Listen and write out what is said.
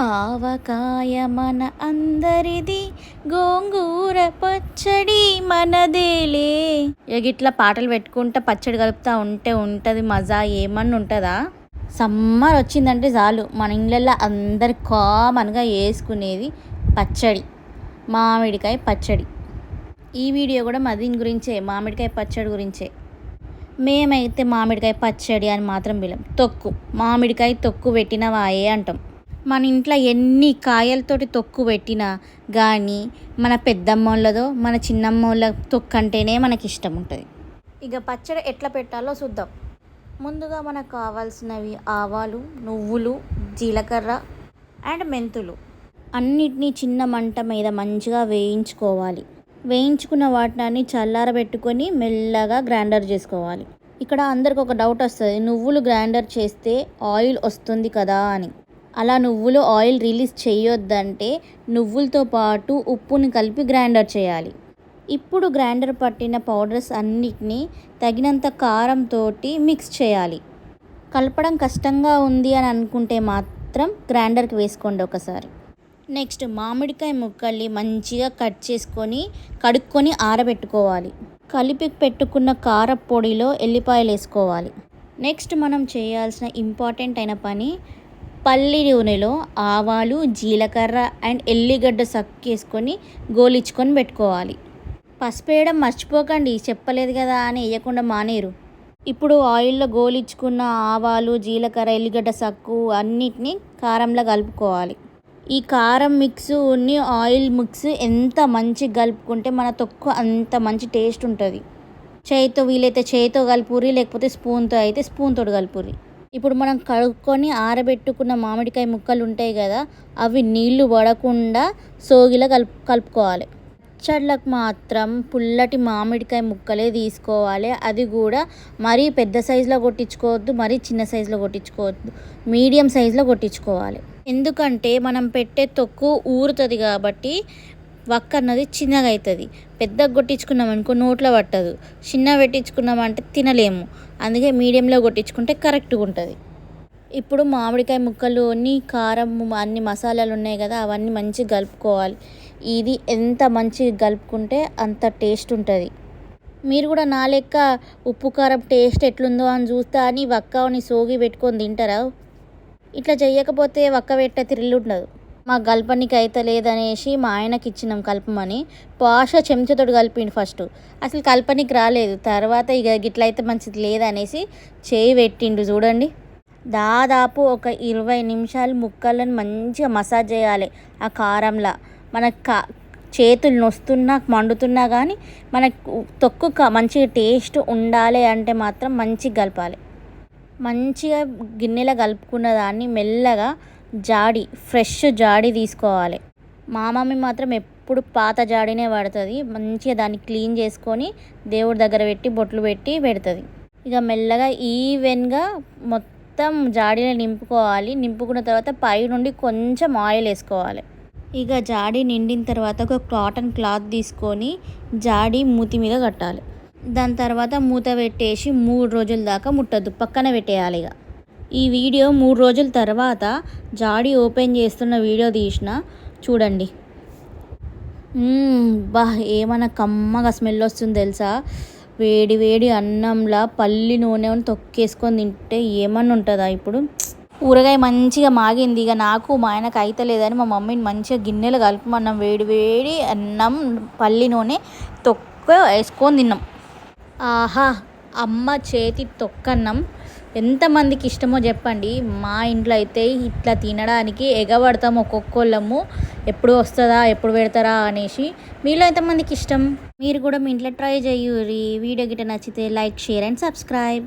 ఆవకాయ మన అందరిది, గోంగూర పచ్చడి మనదేలే. ఇట్లా పాటలు పెట్టుకుంటా పచ్చడి కలుపుతూ ఉంటే ఉంటుంది మజా ఏమన్నా ఉంటుందా? సమ్మర్ వచ్చిందంటే చాలు మన ఇళ్ళల్లో అందరు కామన్గా వేసుకునేది పచ్చడి, మామిడికాయ పచ్చడి. ఈ వీడియో కూడా దీని గురించే, మామిడికాయ పచ్చడి గురించే. మేమైతే మామిడికాయ పచ్చడి అని మాత్రం పిలం, తొక్కు మామిడికాయ తొక్కు పెట్టినవాయే అంటాం. మన ఇంట్లో ఎన్ని కాయలతోటి తొక్కు పెట్టినా కానీ మన పెద్దమ్మోళ్ళదో మన చిన్నమ్మోళ్ళ తొక్కు అంటేనే మనకి ఇష్టం ఉంటుంది. ఇక పచ్చడి ఎట్లా పెట్టాలో చూద్దాం. ముందుగా మనకు కావాల్సినవి ఆవాలు, నువ్వులు, జీలకర్ర అండ్ మెంతులు. అన్నిటినీ చిన్న మంట మీద మంచిగా వేయించుకోవాలి. వేయించుకున్న వాటిని చల్లారబెట్టుకొని మెల్లగా గ్రైండర్ చేసుకోవాలి. ఇక్కడ అందరికి ఒక డౌట్ వస్తుంది, నువ్వులు గ్రైండర్ చేస్తే ఆయిల్ వస్తుంది కదా అని. అలా నువ్వులు ఆయిల్ రిలీజ్ చేయొద్దంటే నువ్వులతో పాటు ఉప్పుని కలిపి గ్రైండర్ చేయాలి. ఇప్పుడు గ్రైండర్ పట్టిన పౌడర్స్ అన్నిటినీ తగినంత కారంతో మిక్స్ చేయాలి. కలపడం కష్టంగా ఉంది అని అనుకుంటే మాత్రం గ్రైండర్కి వేసుకోండి ఒకసారి. నెక్స్ట్ మామిడికాయ ముక్కల్ని మంచిగా కట్ చేసుకొని కడుక్కొని ఆరబెట్టుకోవాలి. కలిపి పెట్టుకున్న కారపొడిలో ఎల్లిపాయలు వేసుకోవాలి. నెక్స్ట్ మనం చేయాల్సిన ఇంపార్టెంట్ అయిన పని, పల్లి నూనెలో ఆవాలు, జీలకర్ర అండ్ ఎల్లిగడ్డ సక్కేసుకొని గోలించుకొని పెట్టుకోవాలి. పసుపు వేయడం మర్చిపోకండి, చెప్పలేదు కదా అని వేయకుండా మానేరు. ఇప్పుడు ఆయిల్లో గోలించుకున్న ఆవాలు, జీలకర్ర, ఎల్లిగడ్డ సక్కు అన్నిటినీ కారంలో కలుపుకోవాలి. ఈ కారం మిక్స్ ఉన్ని ఆయిల్ మిక్స్ ఎంత మంచిగా కలుపుకుంటే మన తొక్కు అంత మంచి టేస్ట్ ఉంటుంది. చేయితో వీలైతే చేయితో కలుపురి, లేకపోతే స్పూన్తో అయితే స్పూన్తో కలుపురి. ఇప్పుడు మనం కడుక్కొని ఆరబెట్టుకున్న మామిడికాయ ముక్కలు ఉంటాయి కదా, అవి నీళ్లు పడకుండా సోగిలా కలుపుకోవాలి. పచ్చళ్ళకు మాత్రం పుల్లటి మామిడికాయ ముక్కలే తీసుకోవాలి. అది కూడా మరీ పెద్ద సైజులో కొట్టించుకోవద్దు, మరీ చిన్న సైజులో కొట్టించుకోవద్దు, మీడియం సైజులో కొట్టించుకోవాలి. ఎందుకంటే మనం పెట్టే తొక్కు ఊరుతుంది కాబట్టి వక్క అన్నది చిన్నగా అవుతుంది. పెద్దగా కొట్టించుకున్నామనుకో నోట్లో పట్టదు, చిన్నగా పెట్టించుకున్నామంటే తినలేము. అందుకే మీడియంలో కొట్టించుకుంటే కరెక్ట్గా ఉంటుంది. ఇప్పుడు మామిడికాయ ముక్కలు కారం అన్ని మసాలాలు ఉన్నాయి కదా, అవన్నీ మంచిగా కలుపుకోవాలి. ఇది ఎంత మంచిగా కలుపుకుంటే అంత టేస్ట్ ఉంటుంది. మీరు కూడా నా లెక్క ఉప్పు కారం టేస్ట్ ఎట్లుందో అని చూస్తా అని వక్కని సోగి పెట్టుకొని తింటారా? ఇట్లా చేయకపోతే వక్క పెట్ట థ్రిల్ ఉండదు. మా కల్పనికి అయితే లేదనేసి మా ఆయనకి ఇచ్చినాం కలపమని. పాష చెంచాతో కలిపిండు ఫస్ట్, అసలు కల్పనికి రాలేదు. తర్వాత ఇక గిట్లయితే మంచిది లేదనేసి చేయి పెట్టిండు. చూడండి, దాదాపు ఒక 20 నిమిషాలు ముక్కలను మంచిగా మసాజ్ చేయాలి ఆ కారంలో. మనకు చేతులు నొస్తున్నా మండుతున్నా కానీ మనకు తొక్కు మంచిగా టేస్ట్ ఉండాలి అంటే మాత్రం మంచిగా కలపాలి. మంచిగా గిన్నెలో కలుపుకున్న దాన్ని మెల్లగా ఫ్రెష్ జాడి తీసుకోవాలి. మా మమ్మీ మాత్రం ఎప్పుడు పాత జాడీనే వాడుతుంది. మంచిగా దాన్ని క్లీన్ చేసుకొని దేవుడి దగ్గర పెట్టి బొట్లు పెట్టి పెడుతుంది. ఇక మెల్లగా ఈవెన్గా మొత్తం జాడీని నింపుకోవాలి. నింపుకున్న తర్వాత పై నుండి కొంచెం ఆయిల్ వేసుకోవాలి. ఇక జాడీ నిండిన తర్వాత ఒక కాటన్ క్లాత్ తీసుకొని జాడీ మూతి మీద కట్టాలి. దాని తర్వాత మూత పెట్టేసి 3 రోజుల దాకా ముట్టద్దు, పక్కన పెట్టేయాలి. ఇక ఈ వీడియో 3 రోజుల తర్వాత జాడీ ఓపెన్ చేస్తున్న వీడియో తీసిన చూడండి. ఏమన్నా కమ్మగా స్మెల్ వస్తుంది తెలుసా? వేడి వేడి అన్నంలా పల్లి నూనె తొక్కేసుకొని తింటే ఏమన్నా ఉంటుందా? ఇప్పుడు ఊరగాయ మంచిగా మాగింది. ఇక నాకు మా ఆయనకు అయితే లేదని మా మమ్మీని మంచిగా గిన్నెలు కలుపుమన్నాం. వేడి వేడి అన్నం పల్లి నూనె తొక్క వేసుకొని తిన్నాం. ఆహా, అమ్మ చేతి తొక్కన్నం ఎంతమందికి ఇష్టమో చెప్పండి. మా ఇంట్లో అయితే ఇట్లా తినడానికి ఎగబడతాం ఒక్కొక్కళ్ళము, ఎప్పుడు వస్తుందా ఎప్పుడు పెడతారా అనేసి. మీలో ఎంతమందికి ఇష్టం? మీరు కూడా మీ ఇంట్లో ట్రై చేయుర్రి. వీడియో గిట్ట నచ్చితే లైక్, షేర్ అండ్ సబ్స్క్రైబ్.